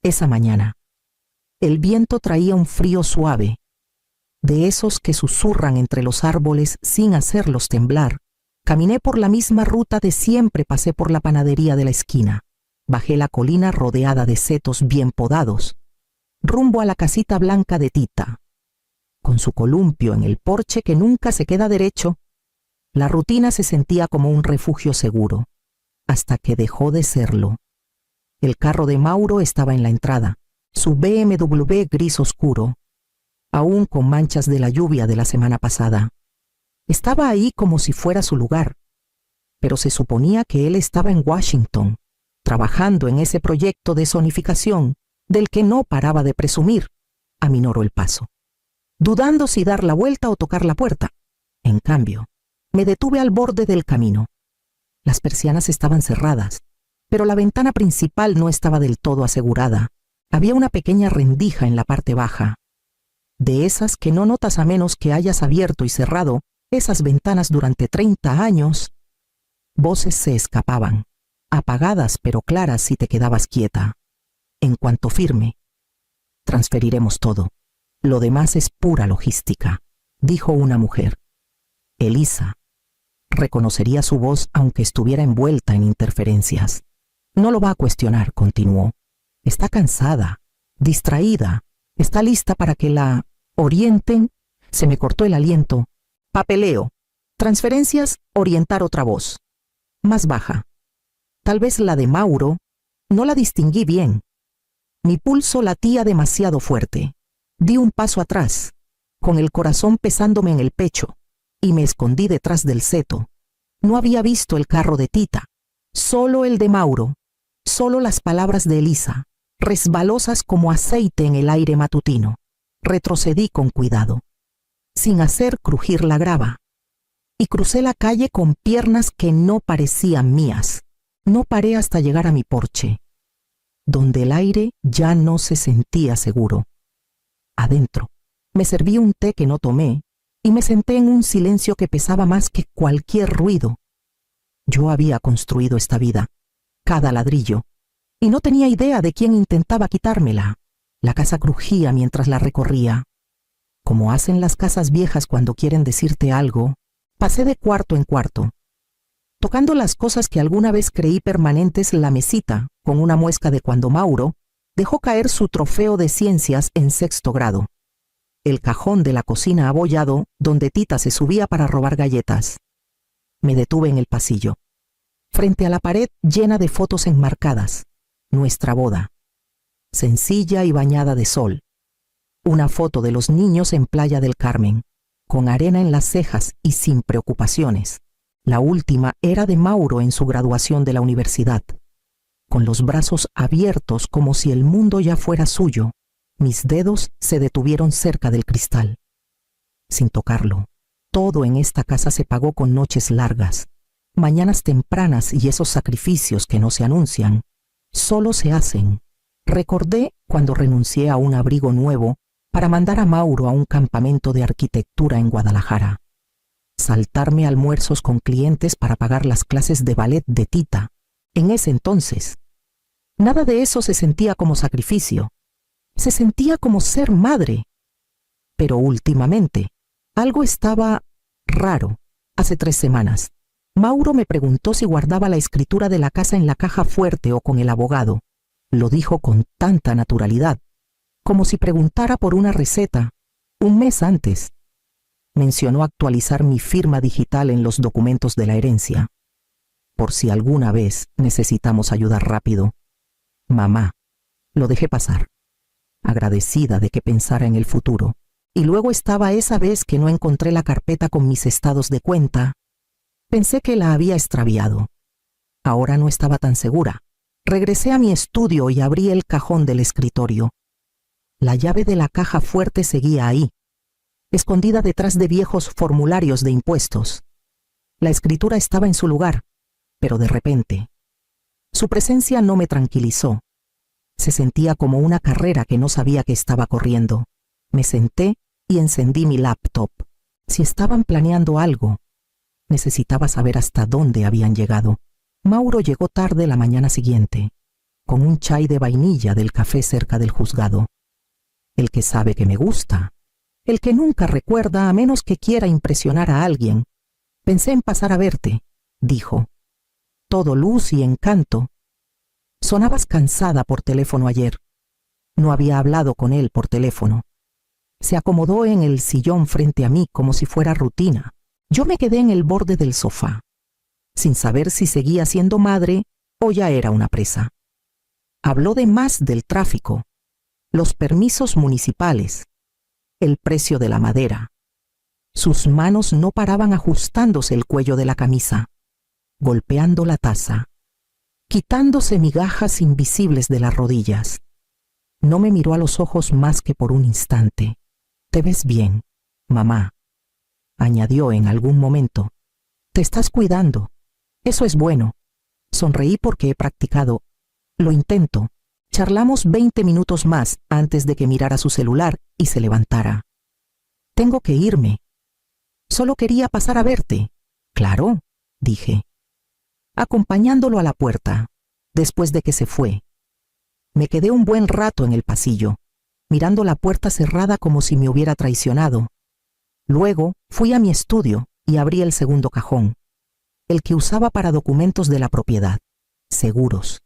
esa mañana. El viento traía un frío suave, de esos que susurran entre los árboles sin hacerlos temblar. Caminé por la misma ruta de siempre, pasé por la panadería de la esquina, bajé la colina rodeada de setos bien podados, rumbo a la casita blanca de Tita. Con su columpio en el porche que nunca se queda derecho, la rutina se sentía como un refugio seguro, hasta que dejó de serlo. El carro de Mauro estaba en la entrada, su BMW gris oscuro, aún con manchas de la lluvia de la semana pasada. Estaba ahí como si fuera su lugar, pero se suponía que él estaba en Washington, trabajando en ese proyecto de zonificación del que no paraba de presumir. Aminoró el paso, dudando si dar la vuelta o tocar la puerta. En cambio, me detuve al borde del camino. Las persianas estaban cerradas, pero la ventana principal no estaba del todo asegurada. Había una pequeña rendija en la parte baja, de esas que no notas a menos que hayas abierto y cerrado esas ventanas durante 30 años. Voces se escapaban, apagadas pero claras si te quedabas quieta. En cuanto firme, transferiremos todo. Lo demás es pura logística, dijo una mujer. Elisa. Reconocería su voz aunque estuviera envuelta en interferencias. No lo va a cuestionar, continuó. Está cansada, distraída, está lista para que la orienten. Se me cortó el aliento. Papeleo. Transferencias, orientar otra voz. Más baja. Tal vez la de Mauro. No la distinguí bien. Mi pulso latía demasiado fuerte. Di un paso atrás, con el corazón pesándome en el pecho, y me escondí detrás del seto. No había visto el carro de Tita, solo el de Mauro, solo las palabras de Elisa, resbalosas como aceite en el aire matutino. Retrocedí con cuidado, sin hacer crujir la grava, y crucé la calle con piernas que no parecían mías. No paré hasta llegar a mi porche, donde el aire ya no se sentía seguro. Adentro, me serví un té que no tomé y me senté en un silencio que pesaba más que cualquier ruido. Yo había construido esta vida, cada ladrillo, y no tenía idea de quién intentaba quitármela. La casa crujía mientras la recorría. Como hacen las casas viejas cuando quieren decirte algo, pasé de cuarto en cuarto, tocando las cosas que alguna vez creí permanentes. La mesita, con una muesca de cuando Mauro dejó caer su trofeo de ciencias en 6º grado. El cajón de la cocina abollado, donde Tita se subía para robar galletas. Me detuve en el pasillo, frente a la pared llena de fotos enmarcadas. Nuestra boda, sencilla y bañada de sol. Una foto de los niños en Playa del Carmen, con arena en las cejas y sin preocupaciones. La última era de Mauro en su graduación de la universidad, con los brazos abiertos como si el mundo ya fuera suyo. Mis dedos se detuvieron cerca del cristal. Sin tocarlo, todo en esta casa se pagó con noches largas, mañanas tempranas y esos sacrificios que no se anuncian, solo se hacen. Recordé cuando renuncié a un abrigo nuevo para mandar a Mauro a un campamento de arquitectura en Guadalajara. Saltarme almuerzos con clientes para pagar las clases de ballet de Tita. En ese entonces, nada de eso se sentía como sacrificio. Se sentía como ser madre. Pero últimamente, algo estaba raro. Hace 3 semanas, Mauro me preguntó si guardaba la escritura de la casa en la caja fuerte o con el abogado. Lo dijo con tanta naturalidad, como si preguntara por una receta. Un mes antes, mencionó actualizar mi firma digital en los documentos de la herencia, por si alguna vez necesitamos ayudar rápido. Mamá, lo dejé pasar, agradecida de que pensara en el futuro. Y luego estaba esa vez que no encontré la carpeta con mis estados de cuenta. Pensé que la había extraviado. Ahora no estaba tan segura. Regresé a mi estudio y abrí el cajón del escritorio. La llave de la caja fuerte seguía ahí, escondida detrás de viejos formularios de impuestos. La escritura estaba en su lugar, pero de repente, su presencia no me tranquilizó. Se sentía como una carrera que no sabía que estaba corriendo. Me senté y encendí mi laptop. Si estaban planeando algo, necesitaba saber hasta dónde habían llegado. Mauro llegó tarde la mañana siguiente. con un chai de vainilla del café cerca del juzgado. El que sabe que me gusta, el que nunca recuerda a menos que quiera impresionar a alguien. Pensé en pasar a verte, dijo. Todo luz y encanto. Sonabas cansada por teléfono ayer. No había hablado con él por teléfono. Se acomodó en el sillón frente a mí como si fuera rutina. Yo me quedé en el borde del sofá, sin saber si seguía siendo madre o ya era una presa. Habló de más del tráfico, los permisos municipales, el precio de la madera. Sus manos no paraban ajustándose el cuello de la camisa, golpeando la taza, quitándose migajas invisibles de las rodillas. No me miró a los ojos más que por un instante. «Te ves bien, mamá», añadió en algún momento. «Te estás cuidando. Eso es bueno». Sonreí porque he practicado. Lo intento. Charlamos 20 minutos más antes de que mirara su celular y se levantara. «Tengo que irme». «Solo quería pasar a verte». «Claro», dije, acompañándolo a la puerta, después de que se fue. Me quedé un buen rato en el pasillo, mirando la puerta cerrada como si me hubiera traicionado. Luego fui a mi estudio y abrí el segundo cajón, el que usaba para documentos de la propiedad, seguros.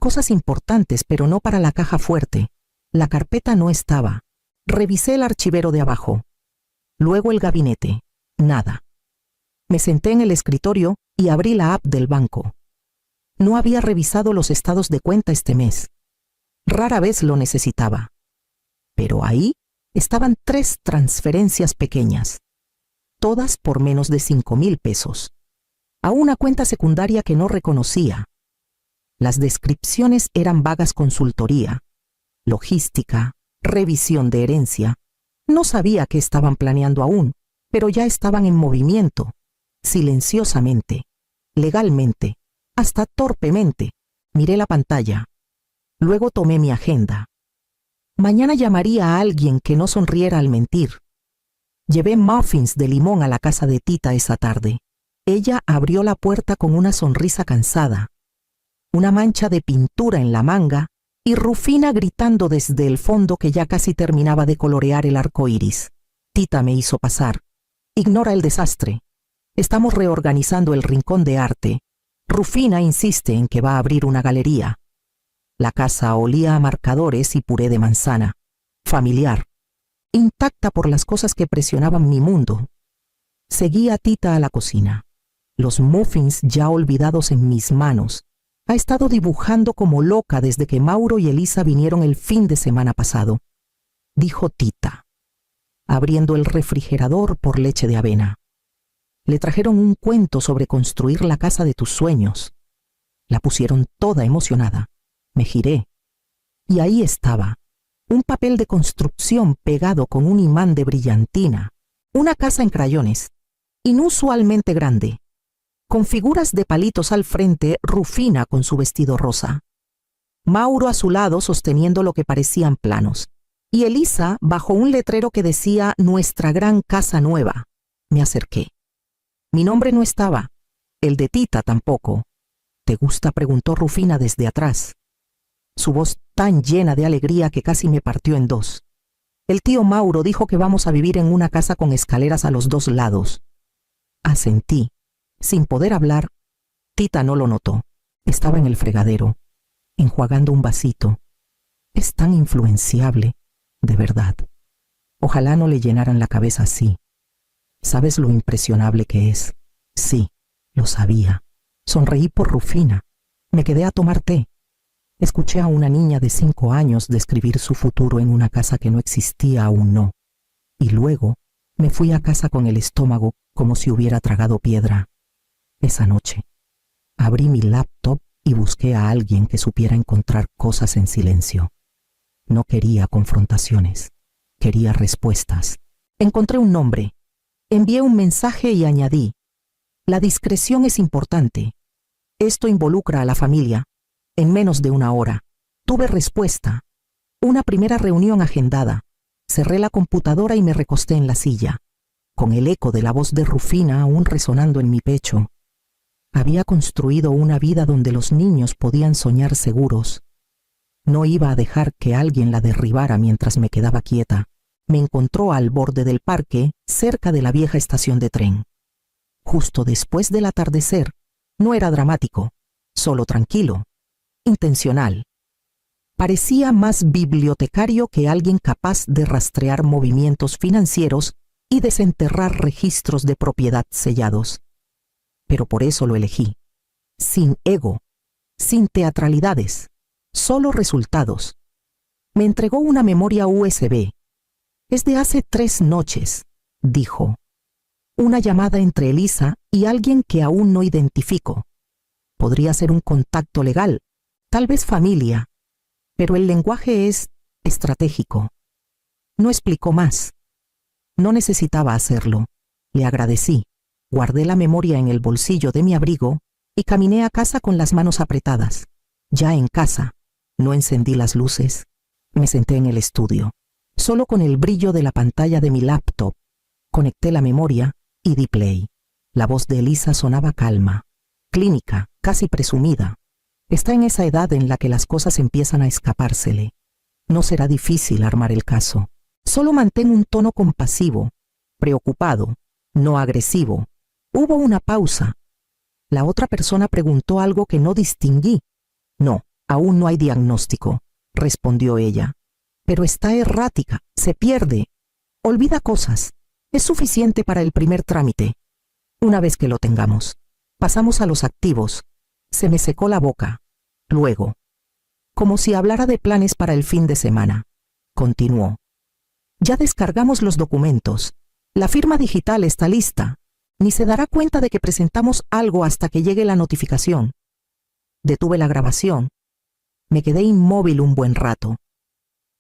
Cosas importantes, pero no para la caja fuerte. La carpeta no estaba. Revisé el archivero de abajo. Luego el gabinete. Nada. Me senté en el escritorio y abrí la app del banco. No había revisado los estados de cuenta este mes. Rara vez lo necesitaba. Pero ahí estaban 3 transferencias pequeñas, todas por menos de 5,000 pesos, a una cuenta secundaria que no reconocía. Las descripciones eran vagas: consultoría, logística, revisión de herencia. No sabía qué estaban planeando aún, pero ya estaban en movimiento, silenciosamente, legalmente, hasta torpemente. Miré la pantalla. Luego tomé mi agenda. Mañana llamaría a alguien que no sonriera al mentir. Llevé muffins de limón a la casa de Tita esa tarde. Ella abrió la puerta con una sonrisa cansada, una mancha de pintura en la manga y Rufina gritando desde el fondo que ya casi terminaba de colorear el arco iris. Tita me hizo pasar. «Ignora el desastre. Estamos reorganizando el rincón de arte. Rufina insiste en que va a abrir una galería». La casa olía a marcadores y puré de manzana, familiar, intacta por las cosas que presionaban mi mundo. Seguí a Tita a la cocina. Los muffins ya olvidados en mis manos. Ha estado dibujando como loca desde que Mauro y Elisa vinieron el fin de semana pasado, dijo Tita, abriendo el refrigerador por leche de avena. Le trajeron un cuento sobre construir la casa de tus sueños. La pusieron toda emocionada. Me giré, y ahí estaba, un papel de construcción pegado con un imán de brillantina, una casa en crayones, inusualmente grande, con figuras de palitos al frente, Rufina con su vestido rosa, Mauro a su lado sosteniendo lo que parecían planos, y Elisa bajo un letrero que decía «Nuestra gran casa nueva». Me acerqué. Mi nombre no estaba, el de Tita tampoco. «¿Te gusta?», preguntó Rufina desde atrás, su voz tan llena de alegría que casi me partió en dos. «El tío Mauro dijo que vamos a vivir en una casa con escaleras a los 2 lados». Asentí, sin poder hablar. Tita no lo notó. Estaba en el fregadero, enjuagando un vasito. Es tan influenciable, de verdad. Ojalá no le llenaran la cabeza así. ¿Sabes lo impresionable que es? Sí, lo sabía. Sonreí por Rufina. Me quedé a tomar té. Escuché a una niña de 5 años describir su futuro en una casa que no existía aún. No. Y luego me fui a casa con el estómago como si hubiera tragado piedra. Esa noche abrí mi laptop y busqué a alguien que supiera encontrar cosas en silencio. No quería confrontaciones, quería respuestas. Encontré un nombre, envié un mensaje y añadí: «La discreción es importante. Esto involucra a la familia». En menos de 1 hora, tuve respuesta. Una primera reunión agendada. Cerré la computadora y me recosté en la silla, con el eco de la voz de Rufina aún resonando en mi pecho. Había construido una vida donde los niños podían soñar seguros. No iba a dejar que alguien la derribara mientras me quedaba quieta. Me encontró al borde del parque, cerca de la vieja estación de tren. Justo después del atardecer. No era dramático, solo tranquilo, intencional. Parecía más bibliotecario que alguien capaz de rastrear movimientos financieros y desenterrar registros de propiedad sellados. Pero por eso lo elegí. Sin ego, sin teatralidades, solo resultados. Me entregó una memoria USB. Es de hace 3 noches, dijo. Una llamada entre Elisa y alguien que aún no identifico. Podría ser un contacto legal, tal vez familia, pero el lenguaje es estratégico. No explicó más. No necesitaba hacerlo. Le agradecí, guardé la memoria en el bolsillo de mi abrigo y caminé a casa con las manos apretadas. Ya en casa, no encendí las luces. Me senté en el estudio, solo con el brillo de la pantalla de mi laptop. Conecté la memoria y di play. La voz de Elisa sonaba calma, clínica, casi presumida. Está en esa edad en la que las cosas empiezan a escapársele. No será difícil armar el caso. Solo mantén un tono compasivo, preocupado, no agresivo. Hubo una pausa. La otra persona preguntó algo que no distinguí. No, aún no hay diagnóstico, respondió ella. Pero está errática, se pierde. Olvida cosas. Es suficiente para el primer trámite. Una vez que lo tengamos, pasamos a los activos. Se me secó la boca. Luego, como si hablara de planes para el fin de semana, continuó. Ya descargamos los documentos. La firma digital está lista. Ni se dará cuenta de que presentamos algo hasta que llegue la notificación. Detuve la grabación. Me quedé inmóvil un buen rato,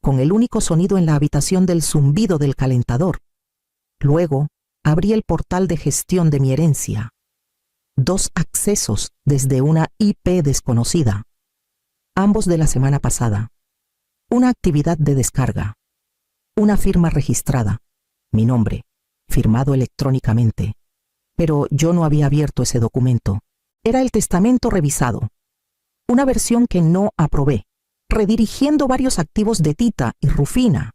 con el único sonido en la habitación del zumbido del calentador. Luego, abrí el portal de gestión de mi herencia. 2 accesos desde una IP desconocida. Ambos de la semana pasada. Una actividad de descarga. Una firma registrada. Mi nombre, firmado electrónicamente. Pero yo no había abierto ese documento. Era el testamento revisado. Una versión que no aprobé, redirigiendo varios activos de Tita y Rufina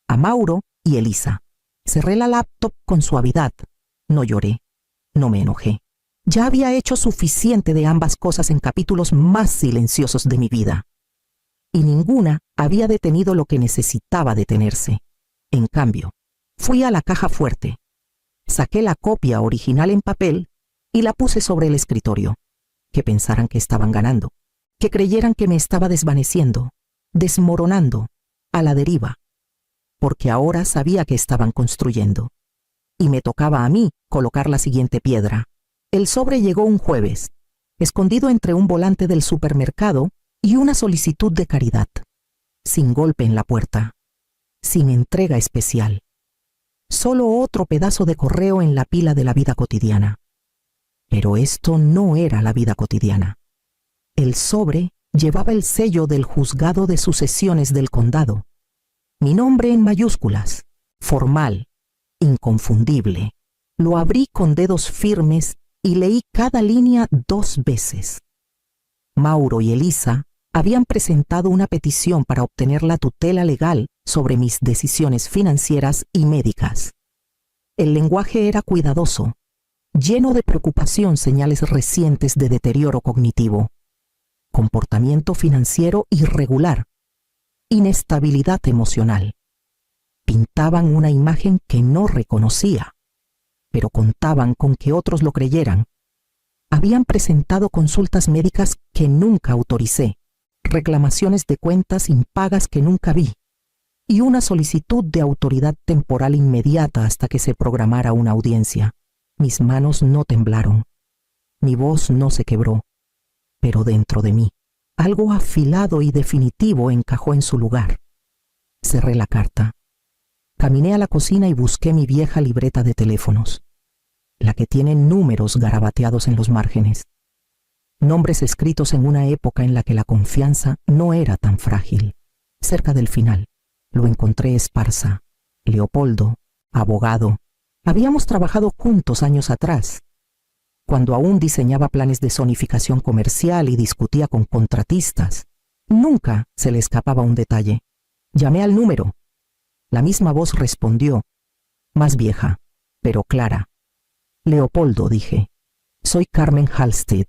a Mauro y Elisa. Cerré la laptop con suavidad. No lloré. No me enojé. Ya había hecho suficiente de ambas cosas en capítulos más silenciosos de mi vida. Y ninguna había detenido lo que necesitaba detenerse. En cambio, fui a la caja fuerte. Saqué la copia original en papel y la puse sobre el escritorio. Que pensaran que estaban ganando. Que creyeran que me estaba desvaneciendo, desmoronando, a la deriva. Porque ahora sabía que estaban construyendo. Y me tocaba a mí colocar la siguiente piedra. El sobre llegó un jueves, escondido entre un volante del supermercado y una solicitud de caridad. Sin golpe en la puerta. Sin entrega especial. Solo otro pedazo de correo en la pila de la vida cotidiana. Pero esto no era la vida cotidiana. El sobre llevaba el sello del juzgado de sucesiones del condado. Mi nombre en mayúsculas, formal, inconfundible. Lo abrí con dedos firmes y leí cada línea 2 veces. Mauro y Elisa habían presentado una petición para obtener la tutela legal sobre mis decisiones financieras y médicas. El lenguaje era cuidadoso, lleno de preocupación, señales recientes de deterioro cognitivo, comportamiento financiero irregular, inestabilidad emocional. Pintaban una imagen que no reconocía, pero contaban con que otros lo creyeran. Habían presentado consultas médicas que nunca autoricé, reclamaciones de cuentas impagas que nunca vi, y una solicitud de autoridad temporal inmediata hasta que se programara una audiencia. Mis manos no temblaron, mi voz no se quebró, pero dentro de mí, algo afilado y definitivo encajó en su lugar. Cerré la carta. Caminé a la cocina y busqué mi vieja libreta de teléfonos, la que tiene números garabateados en los márgenes. Nombres escritos en una época en la que la confianza no era tan frágil. Cerca del final, lo encontré Esparza, Leopoldo, abogado. Habíamos trabajado juntos años atrás. cuando aún diseñaba planes de zonificación comercial y discutía con contratistas. Nunca se le escapaba un detalle. Llamé al número. La misma voz respondió, más vieja, pero clara. Leopoldo, dije. Soy Carmen Halstead.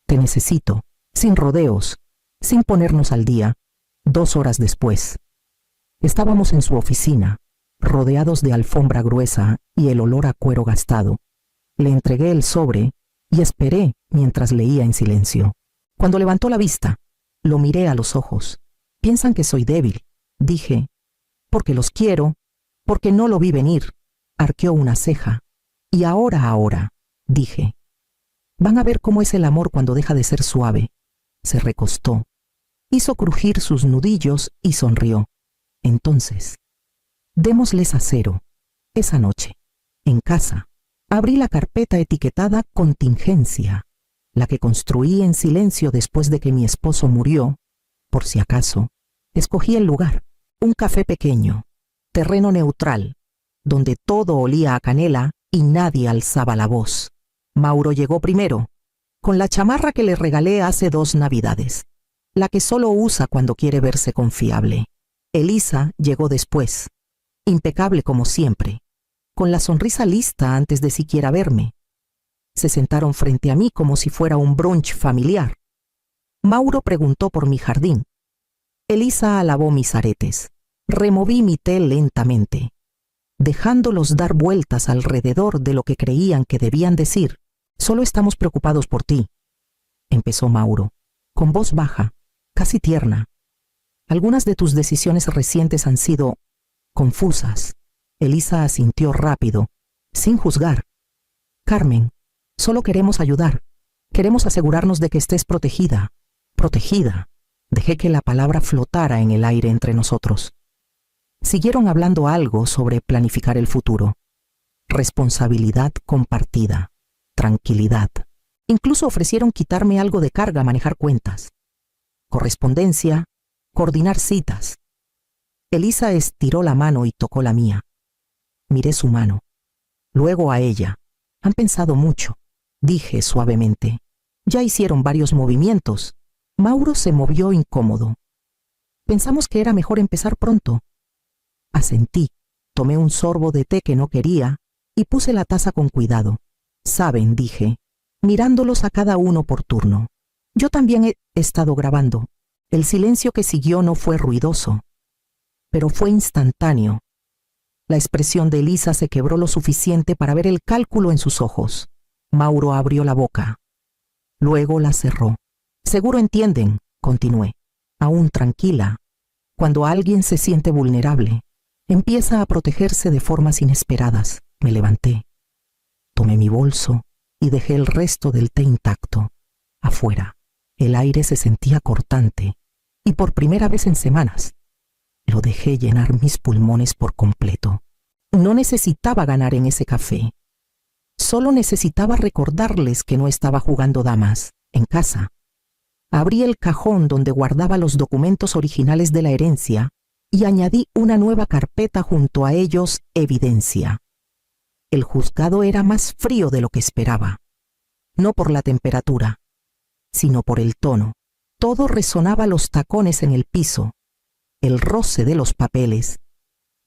Te necesito, sin rodeos, sin ponernos al día. 2 horas después. Estábamos en su oficina, rodeados de alfombra gruesa y el olor a cuero gastado. Le entregué el sobre y esperé mientras leía en silencio. Cuando levantó la vista, lo miré a los ojos. Piensan que soy débil, dije. Porque los quiero, porque no lo vi venir. Arqueó una ceja. Y ahora, dije. Van a ver cómo es el amor cuando deja de ser suave. Se recostó. Hizo crujir sus nudillos y sonrió. Entonces, démosles a cero. Esa noche, en casa, abrí la carpeta etiquetada Contingencia, la que construí en silencio después de que mi esposo murió. Por si acaso, escogí el lugar, un café pequeño, terreno neutral, donde todo olía a canela y nadie alzaba la voz. Mauro llegó primero, con la chamarra que le regalé hace 2 navidades, la que solo usa cuando quiere verse confiable. Elisa llegó después, impecable como siempre, con la sonrisa lista antes de siquiera verme. Se sentaron frente a mí como si fuera un brunch familiar. Mauro preguntó por mi jardín. Elisa alabó mis aretes. Removí mi té lentamente, dejándolos dar vueltas alrededor de lo que creían que debían decir. Solo estamos preocupados por ti, empezó Mauro, con voz baja, casi tierna. Algunas de tus decisiones recientes han sido confusas. Elisa asintió rápido, sin juzgar. Carmen, solo queremos ayudar. Queremos asegurarnos de que estés protegida. Protegida. Dejé que la palabra flotara en el aire entre nosotros. Siguieron hablando algo sobre planificar el futuro. Responsabilidad compartida. Tranquilidad. Incluso ofrecieron quitarme algo de carga a manejar cuentas. Correspondencia, coordinar citas. Elisa estiró la mano y tocó la mía. Miré su mano. Luego a ella. Han pensado mucho, dije suavemente. Ya hicieron varios movimientos. Mauro se movió incómodo. Pensamos que era mejor empezar pronto. Asentí, tomé un sorbo de té que no quería y puse la taza con cuidado. Saben, dije, mirándolos a cada uno por turno. Yo también he estado grabando. El silencio que siguió no fue ruidoso, pero fue instantáneo. La expresión de Elisa se quebró lo suficiente para ver el cálculo en sus ojos. Mauro abrió la boca. Luego la cerró. Seguro entienden, continué, aún tranquila. Cuando alguien se siente vulnerable, empieza a protegerse de formas inesperadas. Me levanté. Tomé mi bolso y dejé el resto del té intacto. Afuera, el aire se sentía cortante, y por primera vez en semanas, lo dejé llenar mis pulmones por completo. No necesitaba ganar en ese café. Solo necesitaba recordarles que no estaba jugando damas, en casa. Abrí el cajón donde guardaba los documentos originales de la herencia y añadí una nueva carpeta junto a ellos, evidencia. El juzgado era más frío de lo que esperaba. No por la temperatura, sino por el tono. Todo resonaba los tacones en el piso, el roce de los papeles,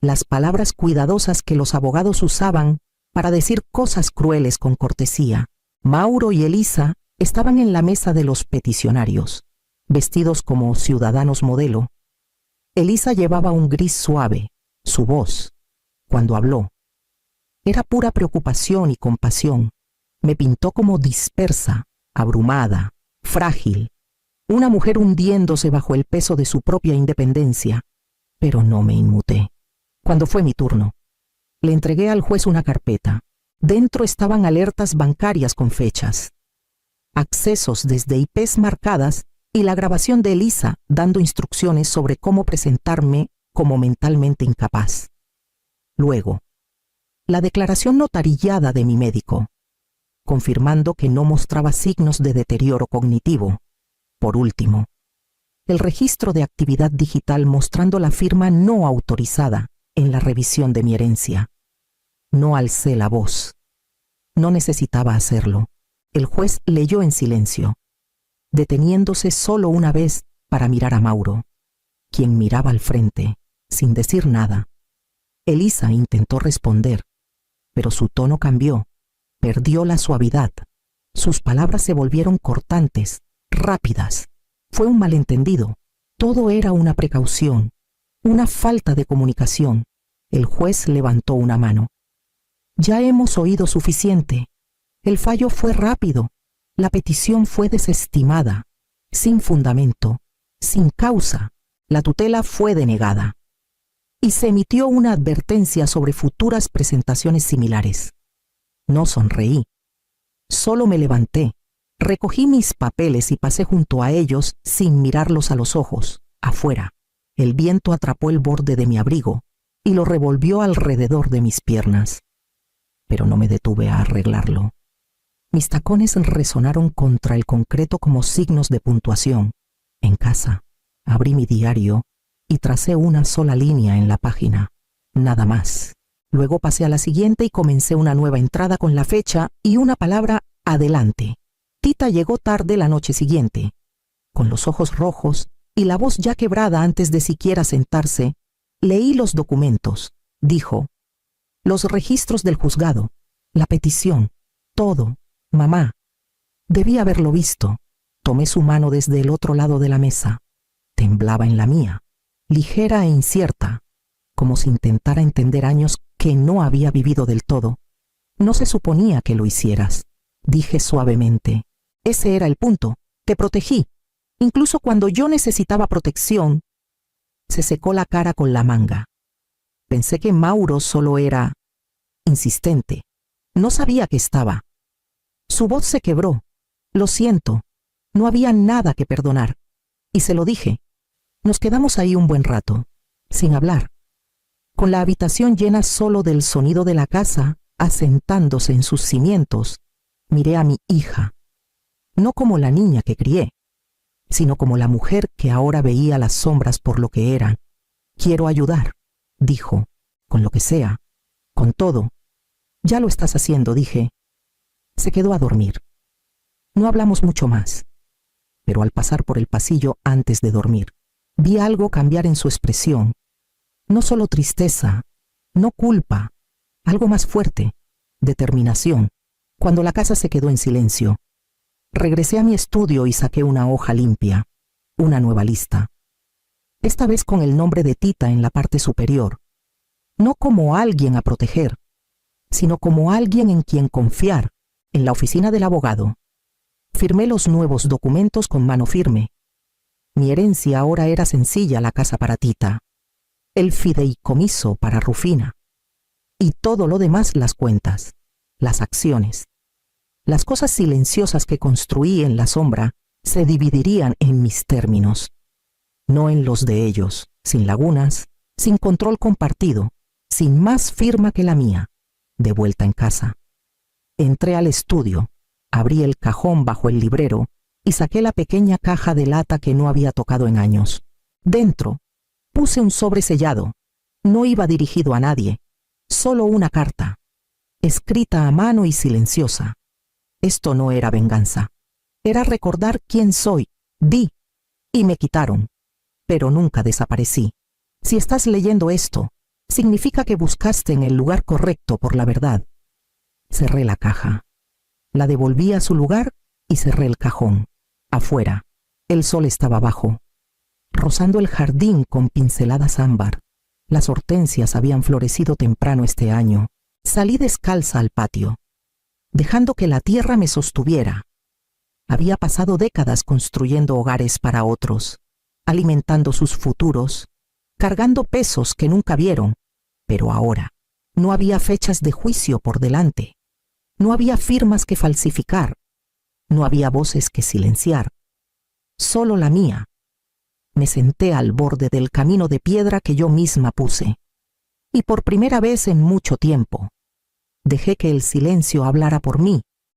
las palabras cuidadosas que los abogados usaban para decir cosas crueles con cortesía. Mauro y Elisa estaban en la mesa de los peticionarios, vestidos como ciudadanos modelo. Elisa llevaba un gris suave. Su voz, cuando habló, era pura preocupación y compasión. Me pintó como dispersa, abrumada, frágil, una mujer hundiéndose bajo el peso de su propia independencia. Pero no me inmuté. Cuando fue mi turno, le entregué al juez una carpeta. Dentro estaban alertas bancarias con fechas, accesos desde IPs marcadas y la grabación de Elisa dando instrucciones sobre cómo presentarme como mentalmente incapaz. Luego, la declaración notarillada de mi médico, confirmando que no mostraba signos de deterioro cognitivo. Por último, el registro de actividad digital mostrando la firma no autorizada en la revisión de mi herencia. No alcé la voz. No necesitaba hacerlo. El juez leyó en silencio, deteniéndose solo una vez para mirar a Mauro, quien miraba al frente, sin decir nada. Elisa intentó responder, pero su tono cambió, perdió la suavidad. Sus palabras se volvieron cortantes, rápidas. Fue un malentendido. Todo era una precaución, una falta de comunicación. El juez levantó una mano. Ya hemos oído suficiente. El fallo fue rápido. La petición fue desestimada, sin fundamento, sin causa. La tutela fue denegada. Y se emitió una advertencia sobre futuras presentaciones similares. No sonreí. Solo me levanté, recogí mis papeles y pasé junto a ellos sin mirarlos a los ojos, afuera. El viento atrapó el borde de mi abrigo y lo revolvió alrededor de mis piernas. Pero no me detuve a arreglarlo. Mis tacones resonaron contra el concreto como signos de puntuación. En casa, abrí mi diario y tracé una sola línea en la página. Nada más. Luego pasé a la siguiente y comencé una nueva entrada con la fecha y una palabra adelante. Tita llegó tarde la noche siguiente. Con los ojos rojos y la voz ya quebrada antes de siquiera sentarse, leí los documentos. Dijo: los registros del juzgado, la petición, todo. Mamá. Debí haberlo visto. Tomé su mano desde el otro lado de la mesa. Temblaba en la mía, ligera e incierta, como si intentara entender años que no había vivido del todo. No se suponía que lo hicieras. Dije suavemente. Ese era el punto. Te protegí. Incluso cuando yo necesitaba protección. Se secó la cara con la manga. Pensé que Mauro solo era insistente. No sabía que estaba. Su voz se quebró. Lo siento. No había nada que perdonar. Y se lo dije. Nos quedamos ahí un buen rato, sin hablar, con la habitación llena solo del sonido de la casa asentándose en sus cimientos. Miré a mi hija, no como la niña que crié, sino como la mujer que ahora veía las sombras por lo que eran. Quiero ayudar, dijo, con lo que sea, con todo. Ya lo estás haciendo, dije. Se quedó a dormir. No hablamos mucho más, pero al pasar por el pasillo antes de dormir, vi algo cambiar en su expresión. No solo tristeza, no culpa, algo más fuerte, determinación. Cuando la casa se quedó en silencio, regresé a mi estudio y saqué una hoja limpia, una nueva lista. Esta vez con el nombre de Tita en la parte superior, no como alguien a proteger, sino como alguien en quien confiar, en la oficina del abogado. Firmé los nuevos documentos con mano firme. Mi herencia ahora era sencilla: la casa para Tita, el fideicomiso para Rufina, y todo lo demás: las cuentas, las acciones. Las cosas silenciosas que construí en la sombra se dividirían en mis términos, no en los de ellos, sin lagunas, sin control compartido, sin más firma que la mía. De vuelta en casa, entré al estudio, abrí el cajón bajo el librero y saqué la pequeña caja de lata que no había tocado en años. Dentro, puse un sobre sellado. No iba dirigido a nadie, solo una carta, escrita a mano y silenciosa. Esto no era venganza. Era recordar quién soy. Di, y me quitaron, pero nunca desaparecí. Si estás leyendo esto, significa que buscaste en el lugar correcto por la verdad. Cerré la caja. La devolví a su lugar y cerré el cajón. Afuera, el sol estaba bajo, rozando el jardín con pinceladas ámbar. Las hortensias habían florecido temprano este año. Salí descalza al patio, dejando que la tierra me sostuviera. Había pasado décadas construyendo hogares para otros, alimentando sus futuros, cargando pesos que nunca vieron, pero ahora no había fechas de juicio por delante. No había firmas que falsificar. No había voces que silenciar. Solo la mía. Me senté al borde del camino de piedra que yo misma puse. Y por primera vez en mucho tiempo, dejé que el silencio hablara por mí,